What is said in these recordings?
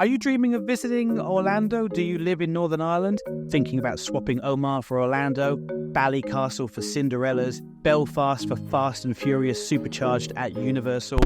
Are you dreaming of visiting Orlando? Do you live in Northern Ireland? Thinking about swapping Omar for Orlando, Ballycastle for Cinderella's, Belfast for Fast and Furious Supercharged at Universal?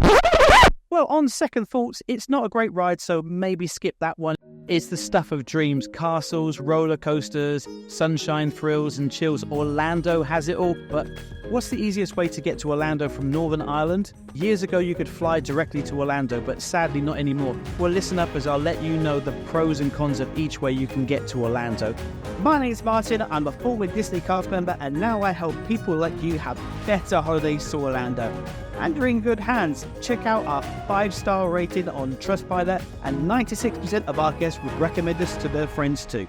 Well, on second thoughts, it's not a great ride, so maybe skip that one. It's the stuff of dreams. Castles, roller coasters, sunshine, thrills and chills. Orlando has it all. But what's the easiest way to get to Orlando from Northern Ireland? Years ago, you could fly directly to Orlando, but sadly not anymore. Well, listen up as I'll let you know the pros and cons of each way you can get to Orlando. My name's Martin, I'm a former Disney cast member, and now I help people like you have better holidays to Orlando. And you're in good hands. Check out our 5-star rating on Trustpilot, and 96% of our guests would recommend us to their friends too.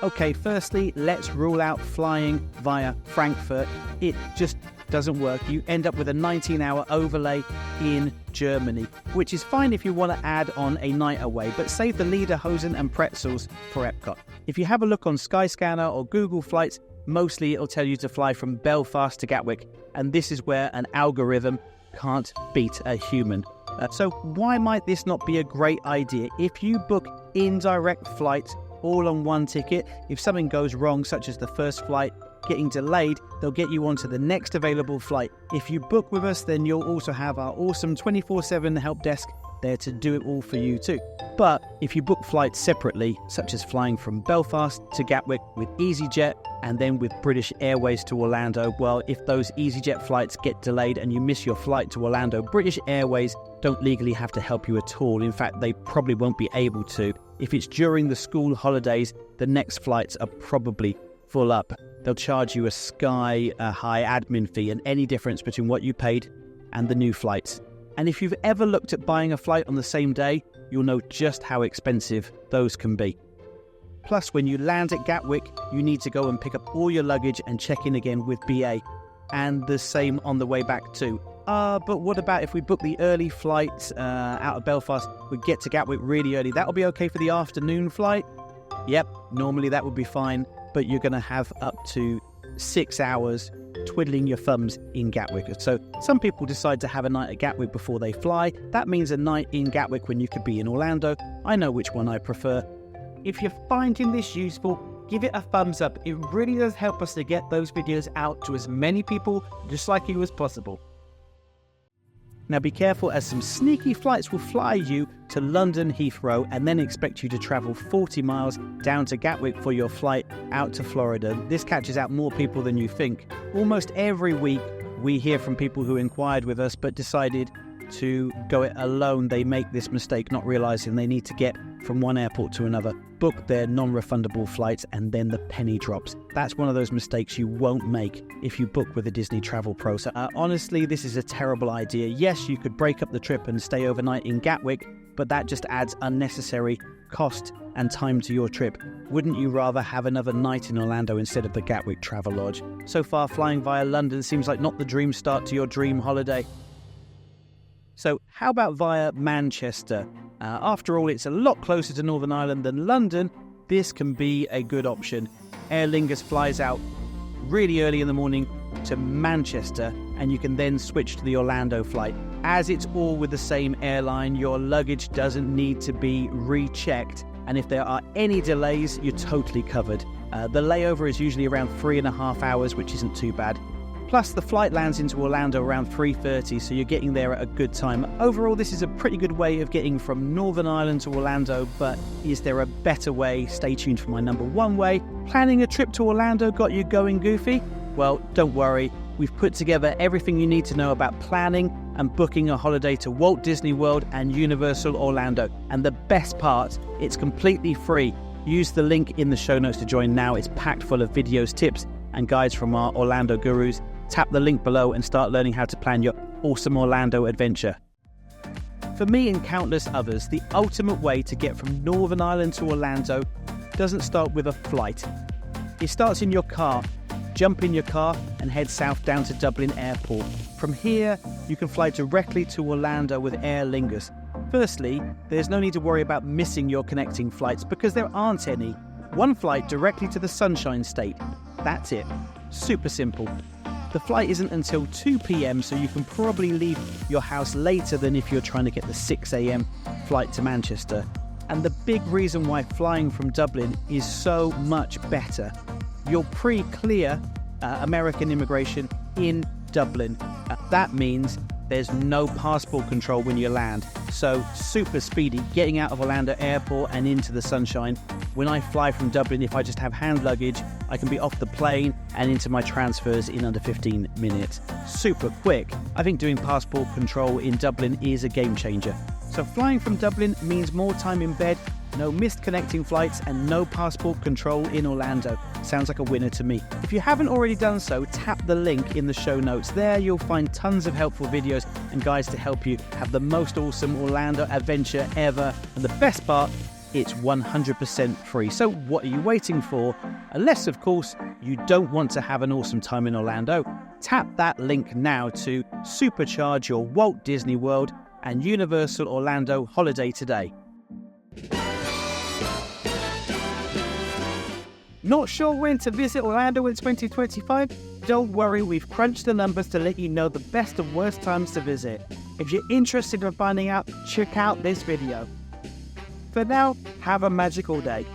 Okay, firstly, let's rule out flying via Frankfurt. It just doesn't work. You end up with a 19-hour overlay in Germany, which is fine if you want to add on a night away, but save the Lederhosen and pretzels for Epcot. If you have a look on Skyscanner or Google Flights, mostly it'll tell you to fly from Belfast to Gatwick, and this is where an algorithm can't beat a human. So why might this not be a great idea? If you book indirect flights all on one ticket, if something goes wrong, such as the first flight getting delayed, they'll get you onto the next available flight. If you book with us, then you'll also have our awesome 24/7 help desk there to do it all for you too. But if you book flights separately, such as flying from Belfast to Gatwick with EasyJet and then with British Airways to Orlando, well, if those EasyJet flights get delayed and you miss your flight to Orlando, British Airways don't legally have to help you at all. In fact, they probably won't be able to. If it's during the school holidays, the next flights are probably full up. They'll charge you a sky-high admin fee, and any difference between what you paid and the new flights. And if you've ever looked at buying a flight on the same day, you'll know just how expensive those can be. Plus, when you land at Gatwick, you need to go and pick up all your luggage and check in again with BA. And the same on the way back too. But what about if we book the early flight out of Belfast? We get to Gatwick really early. That'll be okay for the afternoon flight? Yep, normally that would be fine. But you're going to have up to 6 hours twiddling your thumbs in Gatwick. So some people decide to have a night at Gatwick before they fly. That means a night in Gatwick when you could be in Orlando. I know which one I prefer. If you're finding this useful, give it a thumbs up. It really does help us to get those videos out to as many people just like you as possible. Now be careful, as some sneaky flights will fly you to London Heathrow and then expect you to travel 40 miles down to Gatwick for your flight out to Florida. This catches out more people than you think. Almost every week we hear from people who inquired with us but decided to go it alone. They make this mistake not realizing they need to get from one airport to another, book their non-refundable flights, and then the penny drops. That's one of those mistakes you won't make if you book with a Disney Travel Pro. So honestly, this is a terrible idea. Yes, you could break up the trip and stay overnight in Gatwick, but that just adds unnecessary cost and time to your trip. Wouldn't you rather have another night in Orlando instead of the Gatwick Travelodge? So far, flying via London seems like not the dream start to your dream holiday. So how about via Manchester? After all, it's a lot closer to Northern Ireland than London. This can be a good option. Aer Lingus flies out really early in the morning to Manchester, and you can then switch to the Orlando flight. As it's all with the same airline, your luggage doesn't need to be rechecked, and if there are any delays, you're totally covered. The layover is usually around 3.5 hours, which isn't too bad. Plus, the flight lands into Orlando around 3:30, so you're getting there at a good time. Overall, this is a pretty good way of getting from Northern Ireland to Orlando, but is there a better way? Stay tuned for my number one way. Planning a trip to Orlando got you going goofy? Well, don't worry. We've put together everything you need to know about planning and booking a holiday to Walt Disney World and Universal Orlando. And the best part, it's completely free. Use the link in the show notes to join now. It's packed full of videos, tips, and guides from our Orlando gurus. Tap the link below and start learning how to plan your awesome Orlando adventure. For me and countless others, the ultimate way to get from Northern Ireland to Orlando doesn't start with a flight. It starts in your car. Jump in your car and head south down to Dublin Airport. From here, you can fly directly to Orlando with Aer Lingus. Firstly, there's no need to worry about missing your connecting flights because there aren't any. One flight directly to the Sunshine State. That's it. Super simple. The flight isn't until 2 p.m, so you can probably leave your house later than if you're trying to get the 6 a.m. flight to Manchester. And the big reason why flying from Dublin is so much better. You'll pre-clear American immigration in Dublin. That means there's no passport control when you land. So super speedy, getting out of Orlando Airport and into the sunshine. When I fly from Dublin, if I just have hand luggage, I can be off the plane and into my transfers in under 15 minutes. Super quick. I think doing passport control in Dublin is a game changer. So flying from Dublin means more time in bed, no missed connecting flights, and no passport control in Orlando. Sounds like a winner to me. If you haven't already done so, tap the link in the show notes. There you'll find tons of helpful videos and guides to help you have the most awesome Orlando adventure ever. And the best part, it's 100% free. So what are you waiting for? Unless, of course, you don't want to have an awesome time in Orlando. Tap that link now to supercharge your Walt Disney World and Universal Orlando holiday today. Not sure when to visit Orlando in 2025? Don't worry, we've crunched the numbers to let you know the best and worst times to visit. If you're interested in finding out, check out this video. For now, have a magical day.